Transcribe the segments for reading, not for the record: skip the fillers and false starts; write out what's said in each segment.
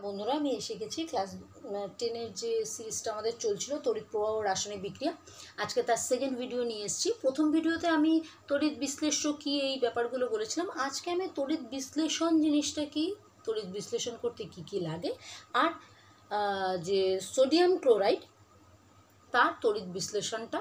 বন্ধুরা আমি এসে গেছি ক্লাস 10-এর যে সিরিজটা আমাদের চলছিল তড়িৎ প্রবাহ ও রাসায়নিক বিক্রিয়া। আজকে তার সেকেন্ড ভিডিও নিয়ে এসেছি। প্রথম ভিডিওতে আমি তড়িৎ বিশ্লেষ্য কী এই ব্যাপারগুলো বলেছিলাম। আজকে আমি তড়িৎ বিশ্লেষণ জিনিসটা কি, তড়িৎ বিশ্লেষণ করতে কি কি লাগে, আর যে সোডিয়াম ক্লোরাইড তার তড়িৎ বিশ্লেষণটা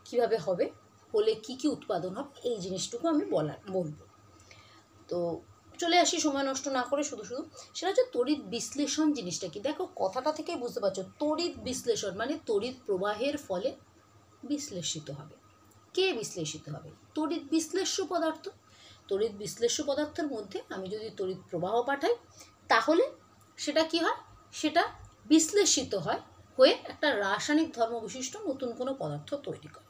কিভাবে হবে, হলে কি কি উৎপাদন হবে, এই জিনিসটুকু আমি বলবো। তো চলে আসি সময় নষ্ট না করে শুধু সেটা হচ্ছে তড়িৎ বিশ্লেষণ জিনিসটা কি। দেখো কথাটা থেকেই বুঝতে পারছো, তড়িৎ বিশ্লেষণ মানে তড়িৎ প্রবাহের ফলে বিশ্লেষিত হবে। কে বিশ্লেষিত হবে? তড়িৎ বিশ্লেষ্য পদার্থ। তড়িৎ বিশ্লেষ্য পদার্থের মধ্যে আমি যদি তড়িৎ প্রবাহ পাঠাই তাহলে সেটা কি হয়, সেটা বিশ্লেষিত হয় হয়ে একটা রাসায়নিক ধর্মবিশিষ্ট নতুন কোনো পদার্থ তৈরি করে।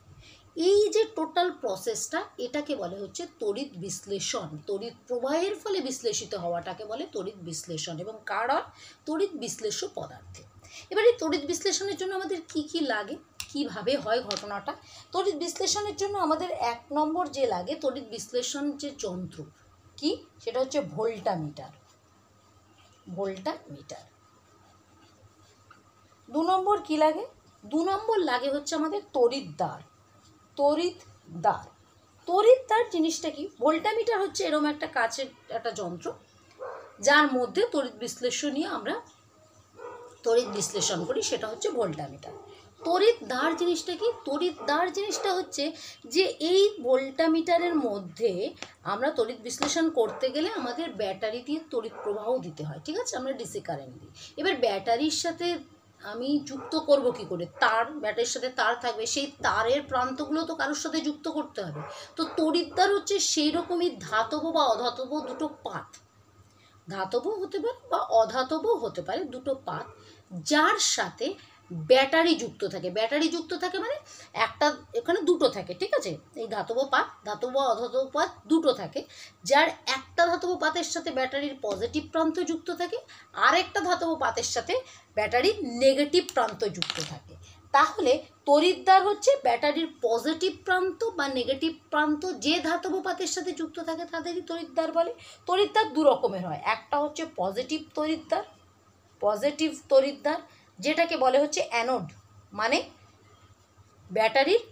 এই যে টোটাল প্রসেসটা, এটাকে বলে হচ্ছে তড়িৎ বিশ্লেষণ। তড়িৎ প্রবাহের ফলে বিশ্লেষিত হওয়াটাকে বলে তড়িৎ বিশ্লেষণ, এবং কার হয়? তড়িৎ বিশ্লেষ্য পদার্থে। এবার এই তড়িৎ বিশ্লেষণের জন্য আমাদের কি কি লাগে, কিভাবে হয় ঘটনাটা। তড়িৎ বিশ্লেষণের জন্য আমাদের 1 নম্বর যে লাগে, তড়িৎ বিশ্লেষণ যে যন্ত্র কি, সেটা হচ্ছে ভোল্টামিটার। ভোল্টামিটার। 2 নম্বর কি লাগে? 2 নম্বর লাগে হচ্ছে আমাদের তড়িৎদ্বার। তড়িৎদ্বার। তড়িৎদ্বার জিনিসটা কি? ভোল্টামিটার হচ্ছে এরকম একটা কাচের একটা যন্ত্র যার মধ্যে তড়িৎ বিশ্লেষণ নিয়ে আমরা তড়িৎ বিশ্লেষণ করি, সেটা হচ্ছে ভোল্টামিটার। তড়িৎদ্বার জিনিসটা কি? তড়িৎদ্বার জিনিসটা হচ্ছে যে এই ভোল্টামিটারের মধ্যে আমরা তড়িৎ বিশ্লেষণ করতে গেলে আমাদের ব্যাটারি দিয়ে তড়িৎ প্রবাহ দিতে হয়, ঠিক আছে, আমরা ডিসি কারেন্ট দিই। এবার ব্যাটারির সাথে আমি যুক্ত করব কি করে? তার, ব্যাটারির সাথে তার থাকবে, সেই তারের প্রান্তগুলো তো কারোর সাথে যুক্ত করতে হবে। তো তড়িৎদ্বার হচ্ছে সেই রকমই ধাতব বা অধাতব দুটো পাত, ধাতব হতে পারে বা অধাতব হতে পারে, দুটো পাত যার সাথে ব্যাটারি যুক্ত থাকে। ব্যাটারি যুক্ত থাকে মানে একটা, এখানে দুটো থাকে, ঠিক আছে, এই ধাতব পাত, ধাতব বা অধাতব পাত দুটো থাকে, যার একটা ধাতব পাতের সাথে ব্যাটারির পজিটিভ প্রান্ত যুক্ত থাকে, আরেকটা ধাতব পাতের সাথে ব্যাটারির নেগেটিভ প্রান্ত যুক্ত থাকে। তাহলে তড়িৎদ্বার হচ্ছে ব্যাটারির পজিটিভ প্রান্ত বা নেগেটিভ প্রান্ত যে ধাতব পাতের সাথে যুক্ত থাকে তাদেরই তড়িৎদ্বার বলে। তড়িৎদ্বার দু রকমের হয়, একটা হচ্ছে পজিটিভ তড়িৎদ্বার, পজিটিভ তড়িৎদ্বার, যেটাকে বলে হচ্ছে অ্যানোড, মানে ব্যাটারির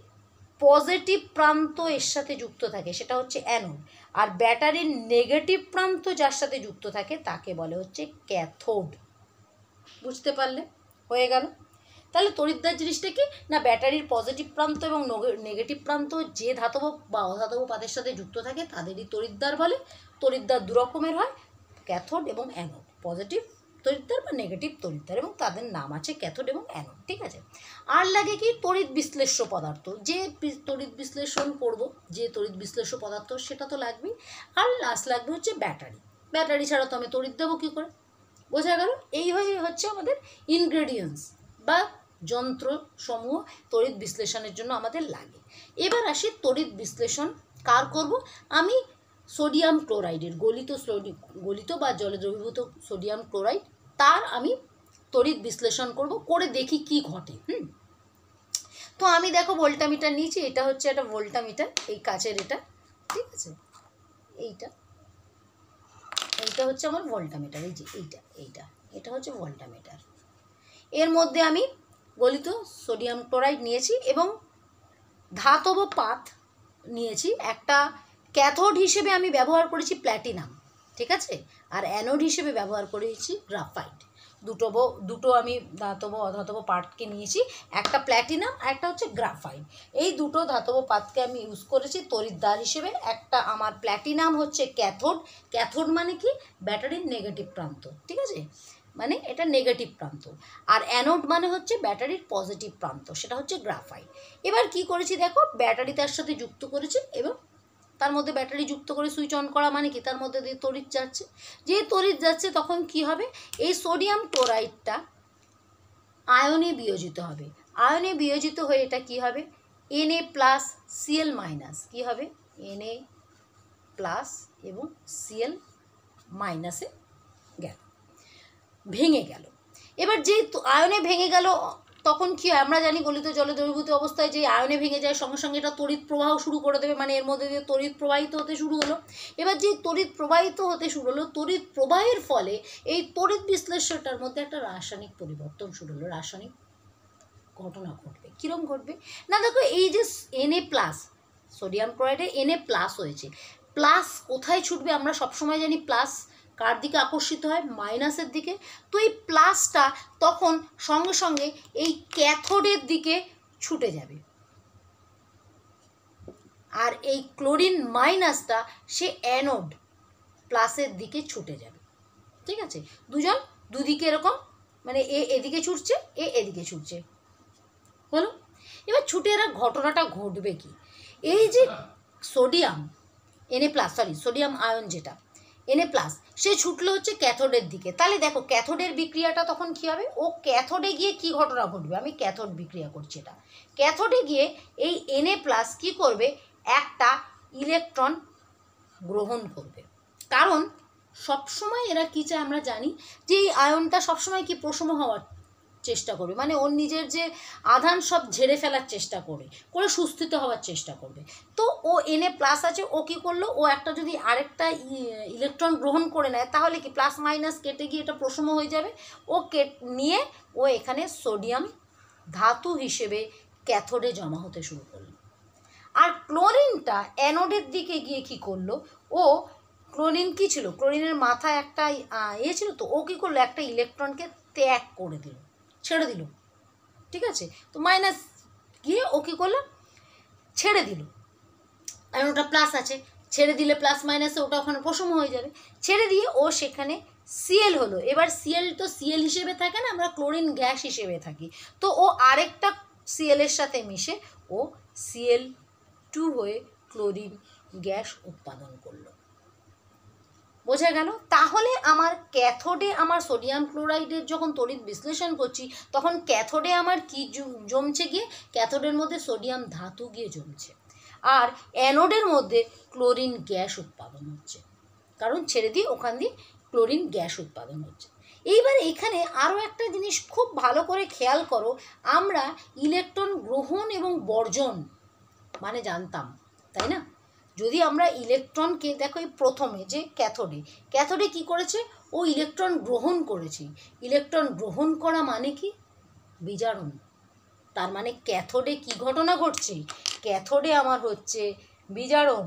পজিটিভ প্রান্ত এর সাথে যুক্ত থাকে, সেটা হচ্ছে অ্যানোড। আর ব্যাটারির নেগেটিভ প্রান্ত যার সাথে যুক্ত থাকে তাকে বলে হচ্ছে ক্যাথোড। বুঝতে পারলে? হয়ে গেল। তাহলে তড়িৎদ্বার জিনিসটা কি না, ব্যাটারির পজিটিভ প্রান্ত এবং নেগেটিভ প্রান্ত যে ধাতব বা অধাতব পাতের সাথে যুক্ত থাকে তাদেরই তড়িৎদ্বার বলে। তড়িৎদ্বার দু রকমের হয়, ক্যাথোড এবং অ্যানোড, পজিটিভ তড়িৎদ্বার বা নেগেটিভ তড়িৎদ্বার, এবং তাদের নাম আছে ক্যাথোড এবং অ্যানোড, ঠিক আছে। আর লাগে কি? তড়িৎ বিশ্লেষ্য পদার্থ। যে তড়িৎ বিশ্লেষণ করব, যে তড়িৎ বিশ্লেষ্য পদার্থ, সেটা তো লাগবেই। আর লাস্ট লাগবে হচ্ছে ব্যাটারি। ব্যাটারি ছাড়া তো আমি তড়িৎ দেবো কী করে? বোঝা গেল? এই হচ্ছে আমাদের ইনগ্রেডিয়েন্টস বা যন্ত্রসমূহ তড়িৎ বিশ্লেষণের জন্য আমাদের লাগে। এবার আসি তড়িৎ বিশ্লেষণ কার করব? আমি সোডিয়াম ক্লোরাইডের, গলিত বা জলে দ্রবীভূত সোডিয়াম ক্লোরাইড, তার আমি তড়িৎ বিশ্লেষণ করব, করে দেখি কি ঘটে। তো আমি দেখো ভোল্টামিটার নিয়েছি, এটা হচ্ছে একটা ভোল্টামিটার, এই কাচের এটা, ঠিক আছে, এইটা হচ্ছে আমার ভোল্টামিটার, এই যে এটা হচ্ছে ভোল্টামিটার। এর মধ্যে আমি গলিত সোডিয়াম ক্লোরাইড নিয়েছি এবং ধাতব পাত নিয়েছি। একটা ক্যাথোড হিসেবে আমি ব্যবহার করেছি প্ল্যাটিনাম, ঠিক আছে, আর অ্যানোড হিসেবে ব্যবহার করেছি গ্রাফাইট। দুটো আমি ধাতব অধাতব পাতকে নিয়েছি, একটা প্ল্যাটিনাম আর একটা হচ্ছে গ্রাফাইট। এই দুটো ধাতব পাতকে আমি ইউজ করেছি তড়িৎদ্বার হিসেবে। একটা আমার প্ল্যাটিনাম হচ্ছে ক্যাথোড, ক্যাথোড মানে কি? ব্যাটারির নেগেটিভ প্রান্ত, ঠিক আছে, মানে এটা নেগেটিভ প্রান্ত। আর অ্যানোড মানে হচ্ছে ব্যাটারির পজিটিভ প্রান্ত, সেটা হচ্ছে গ্রাফাইট। এবার কি করেছি দেখো, ব্যাটারি তার সাথে যুক্ত করেছি এবং তার মধ্যে ব্যাটারি যুক্ত করে সুইচ অন করা মানে কি, তার মধ্যে দিয়ে তড়িৎ যাচ্ছে। যে তড়িৎ যাচ্ছে তখন কি হবে, এই সোডিয়াম ক্লোরাইডটা আয়নে বিয়োজিত হবে। আয়নে বিয়োজিত হয়ে এটা কি হবে, Na+Cl-, কি হবে, Na+ এবং Cl- গেল, ভেঙে গেল। এবার যে আয়নে ভেঙে গেল, তখন কি হয় আমরা জানি গলিত জলে দ্রবীভূত অবস্থায় যে আয়নে ভেঙে যায় সঙ্গে সঙ্গে এটা তড়িৎ প্রবাহ শুরু করে দেবে, মানে এর মধ্যে দিয়ে তড়িৎ প্রবাহিত হতে শুরু হলো। এবার যে তড়িৎ প্রবাহিত হতে শুরু হলো, তড়িৎ প্রবাহের ফলে এই তড়িৎ বিশ্লেষ্যটার মধ্যে একটা রাসায়নিক পরিবর্তন শুরু হলো, রাসায়নিক ঘটনা ঘটবে। কীরকম ঘটবে না, দেখো এই যে Na+, সোডিয়াম ক্লোরাইডে Na+ হয়েছে, প্লাস কোথায় ছুটবে আমরা সবসময় জানি প্লাস কার দিকে আকর্ষিত হয়, মাইনাসের দিকে। তো এই প্লাসটা তখন সঙ্গে সঙ্গে এই ক্যাথোডের দিকে ছুটে যাবে, আর এই ক্লোরিন মাইনাসটা সে অ্যানোড প্লাসের দিকে ছুটে যাবে। ঠিক আছে, দুজন দুদিকে এরকম, মানে এদিকে ছুটছে, এদিকে ছুটছে, হলো। এবার ছুটে এরা ঘটনাটা ঘটবে কি, এই যে সোডিয়াম সোডিয়াম আয়ন যেটা Na+, সে ছুটলো হচ্ছে ক্যাথোডের দিকে। তাহলে দেখো ক্যাথোডের বিক্রিয়াটা তখন কী হবে, ও ক্যাথোডে গিয়ে কি ঘটনা ঘটবে, আমি ক্যাথোড বিক্রিয়া করছি এটা, ক্যাথোডে গিয়ে এই Na+ কি করবে, একটা ইলেকট্রন গ্রহণ করবে। কারণ সবসময় এরা কী চায় আমরা জানি যে এই আয়নটা সবসময় কি প্রশম হওয়ার চেষ্টা করবে, মানে ওর নিজের যে আধান সব ঝেড়ে ফেলার চেষ্টা করে সুস্থিত হওয়ার চেষ্টা করবে। তো ও Na+ আছে, ও কী করলো, ও একটা যদি আরেকটা ইলেকট্রন গ্রহণ করে নেয় তাহলে কি প্লাস মাইনাস কেটে গিয়ে এটা প্রশম হয়ে যাবে। ও নিয়ে ও এখানে সোডিয়াম ধাতু হিসেবে ক্যাথোডে জমা হতে শুরু করলো। আর ক্লোরিনটা অ্যানোডের দিকে গিয়ে কি করলো, ও ক্লোরিন কী ছিল, ক্লোরিনের মাথায় একটা ছিল, তো ও কী করলো, একটা ইলেকট্রনকে ত্যাগ করে দিল, ছেড়ে দিল। ঠিক আছে, তো মাইনাস গিয়ে ও কী করলো, ছেড়ে দিল, আর ওটা প্লাস আছে, ছেড়ে দিলে প্লাস মাইনাসে ওটা ওখানে প্রশম হয়ে যাবে। ছেড়ে দিয়ে ও সেখানে Cl হলো। এবার Cl তো Cl হিসেবে থাকে না, আমরা ক্লোরিন গ্যাস হিসেবে থাকি, তো ও আরেকটা Cl এর সাথে মিশে ও Cl2 হয়ে ক্লোরিন গ্যাস উৎপাদন করলো। বোঝা গেল? তাহলে আমার ক্যাথোডে আমার সোডিয়াম ক্লোরাইডের যখন তড়িৎ বিশ্লেষণ করছি তখন ক্যাথোডে আমার কি জমছে, গিয়ে ক্যাথোডের মধ্যে সোডিয়াম ধাতু গিয়ে জমছে, আর অ্যানোডের মধ্যে ক্লোরিন গ্যাস উৎপাদন হচ্ছে, কারণ ছেড়ে দিয়ে ওখান দিয়ে ক্লোরিন গ্যাস উৎপাদন হচ্ছে। এইবার এখানে আরও একটা জিনিস খুব ভালো করে খেয়াল করো, আমরা ইলেকট্রন গ্রহণ এবং বর্জন মানে জানতাম, তাই না? যদি আমরা ইলেকট্রনকে দেখো, এই প্রথমে যে ক্যাথোডে কি করেছে, ও ইলেকট্রন গ্রহণ করেছে। ইলেকট্রন গ্রহণ করা মানে কি, বিজারণ। তার মানে ক্যাথোডে কি ঘটনা ঘটছে, ক্যাথোডে আমার হচ্ছে বিজারণ,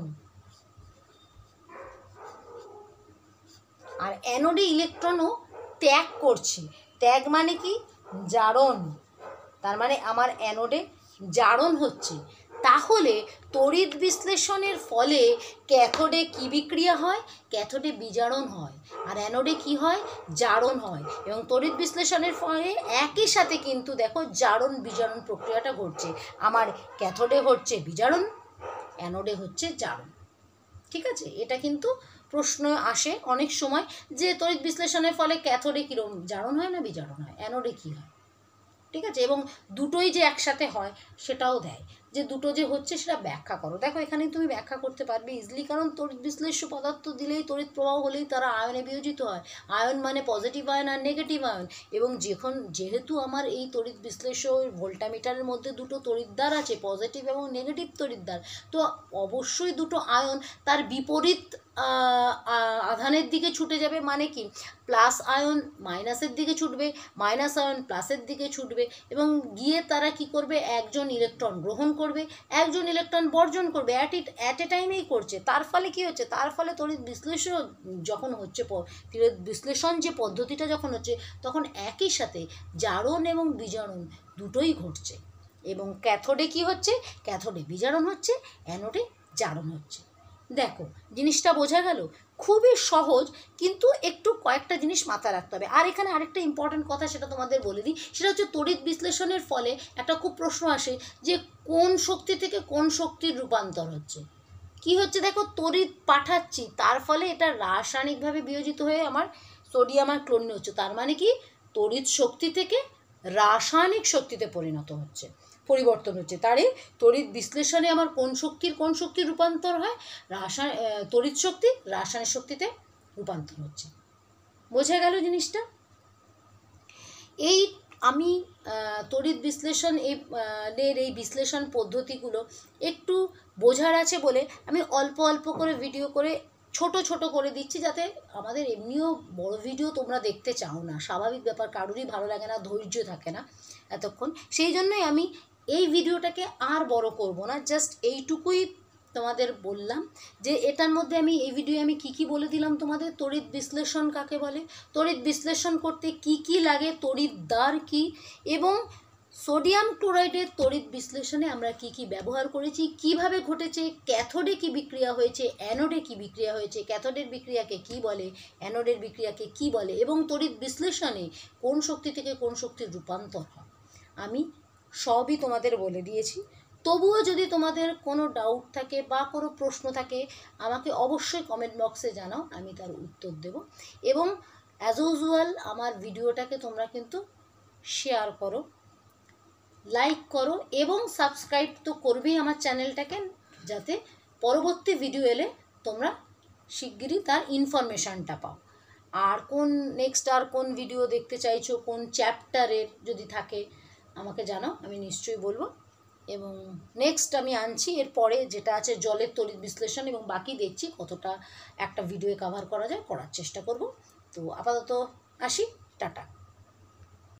আর অ্যানোডে ইলেকট্রনও ত্যাগ করছে। ত্যাগ মানে কি, জারণ। তার মানে আমার অ্যানোডে জারণ হচ্ছে। তাহলে তড়িৎ বিশ্লেষণের ফলে ক্যাথোডে কি বিক্রিয়া হয়, ক্যাথোডে বিজারণ হয়, আর অ্যানোডে কি হয়, জারণ হয়। এবং তড়িৎ বিশ্লেষণের ফলে একই সাথে কিন্তু দেখো জারণ বিজারণ প্রক্রিয়াটা ঘটছে। আমার ক্যাথোডে হচ্ছে বিজারণ, অ্যানোডে হচ্ছে জারণ। ঠিক আছে, এটা কিন্তু প্রশ্ন আসে অনেক সময় যে তড়িৎ বিশ্লেষণের ফলে ক্যাথোডে কীরকম জারণ হয় না বিজারণ হয়, অ্যানোডে কী হয়। ঠিক আছে, এবং দুটোই যে একসাথে হয় সেটাও দেয়, যে দুটো যে হচ্ছে সেটা ব্যাখ্যা করো। দেখো এখানে তুমি ব্যাখ্যা করতে পারবে ইজিলি, কারণ তড়িৎ বিশ্লেষ্য পদার্থ দিলেই, তড়িৎ প্রবাহ হলেই তারা আয়নে বিয়োজিত হয়। আয়ন মানে পজিটিভ আয়ন আর নেগেটিভ আয়ন, এবং যেহেতু আমার এই তড়িৎ বিশ্লেষ্য ভোল্টামিটারের মধ্যে দুটো তড়িৎদ্বার আছে, পজিটিভ এবং নেগেটিভ তড়িৎদ্বার, তো অবশ্যই দুটো আয়ন তার বিপরীত আধানের দিকে ছুটে যাবে। মানে কি, প্লাস আয়ন মাইনাসের দিকে ছুটবে, মাইনাস আয়ন প্লাসের দিকে ছুটবে, এবং গিয়ে তারা কি করবে, একজন ইলেকট্রন গ্রহণ করবে, একজন ইলেকট্রন বর্জন করবে, অ্যাট এ টাইমেই করছে। তার ফলে কি হচ্ছে, তার ফলে তড়িৎ বিশ্লেষণ যখন হচ্ছে, তড়িৎ বিশ্লেষণ যে পদ্ধতিটা যখন হচ্ছে, তখন একই সাথে জারণ এবং বিজারণ দুটোই ঘটছে। এবং ক্যাথোডে কি হচ্ছে, ক্যাথোডে বিজারণ হচ্ছে, অ্যানোডে জারণ হচ্ছে। দেখো জিনিসটা বোঝা গেল, খুবই সহজ, কিন্তু একটু কয়েকটা জিনিস মাথায় রাখতে হবে। আর এখানে আরেকটা ইম্পর্টেন্ট কথা সেটা তোমাদের বলে দিই, সেটা হচ্ছে তড়িৎ বিশ্লেষণের ফলে একটা খুব প্রশ্ন আসে যে কোন শক্তি থেকে কোন শক্তির রূপান্তর হচ্ছে। কি হচ্ছে, দেখো তড়িৎ পাঠাচ্ছি, তার ফলে এটা রাসায়নিকভাবে বিয়োজিত হয়ে আমার সোডিয়াম আর ক্লোরিন হচ্ছে। তার মানে কি, তড়িৎ শক্তি থেকে রাসায়নিক শক্তিতে পরিবর্তন হচ্ছে। তারে তড়িৎ বিশ্লেষণে আমার কোন শক্তির রূপান্তর হয়, তড়িৎ শক্তি রাসায়নিক শক্তিতে রূপান্তর হচ্ছে। বোঝা গেল জিনিসটা? এই আমি তড়িৎ বিশ্লেষণ এই বিশ্লেষণ পদ্ধতিগুলো একটু বোঝার আছে বলে আমি অল্প অল্প করে ভিডিও করে ছোট ছোট করে দিচ্ছি, যাতে আমাদের এমনিও বড় ভিডিও তোমরা দেখতে চাও না, স্বাভাবিক ব্যাপার, কারোরই ভালো লাগে না, ধৈর্য থাকে না এতক্ষণ। সেই জন্যই আমি এই ভিডিওটাকে আর বড় করব না, জাস্ট এইটুকুই তোমাদের বললাম যে এটার মধ্যে আমি এই ভিডিও আমি কি বলে দিলাম তোমাদের। তড়িৎ বিশ্লেষণ কাকে বলে, তড়িৎ বিশ্লেষণ করতে কি লাগে, তড়িৎদ্বার কি, এবং সোডিয়াম ক্লোরাইডের তড়িৎ বিশ্লেষণে আমরা কি ব্যবহার করেছি, কিভাবে ঘটেছে, ক্যাথোডে কি বিক্রিয়া হয়েছে, অ্যানোডে কি বিক্রিয়া হয়েছে, ক্যাথোডের বিক্রিয়াকে কি বলে, অ্যানোডের বিক্রিয়াকে কি বলে, এবং তড়িৎ বিশ্লেষণে কোন শক্তি থেকে কোন শক্তির রূপান্তর হয়, আমি সবই তোমাদের বলে দিয়েছি। তবুও যদি তোমাদের কোনো ডাউট থাকে বা কোনো প্রশ্ন থাকে আমাকে অবশ্যই কমেন্ট বক্সে জানাও, আমি তার উত্তর দেব। এবং অ্যাজ ইউজুয়াল আমার ভিডিওটাকে তোমরা কিন্তু শেয়ার করো, লাইক করো, এবং সাবস্ক্রাইব তো করবেই আমার চ্যানেলটাকে, যাতে পরবর্তী ভিডিও এলে তোমরা শিগগিরই তার ইনফরমেশানটা পাও। আর কোন ভিডিও দেখতে চাইছো, কোন চ্যাপ্টারের যদি থাকে আমাকে জানাও, আমি নিশ্চয়ই বলবো। এবং নেক্সট আমি আনছি এরপরে যেটা আছে জলের তড়িৎ বিশ্লেষণ, এবং বাকি দেখছি কতটা একটা ভিডিও কভার করা যায়, করার চেষ্টা করব। তো আপাতত আসি, টাটা।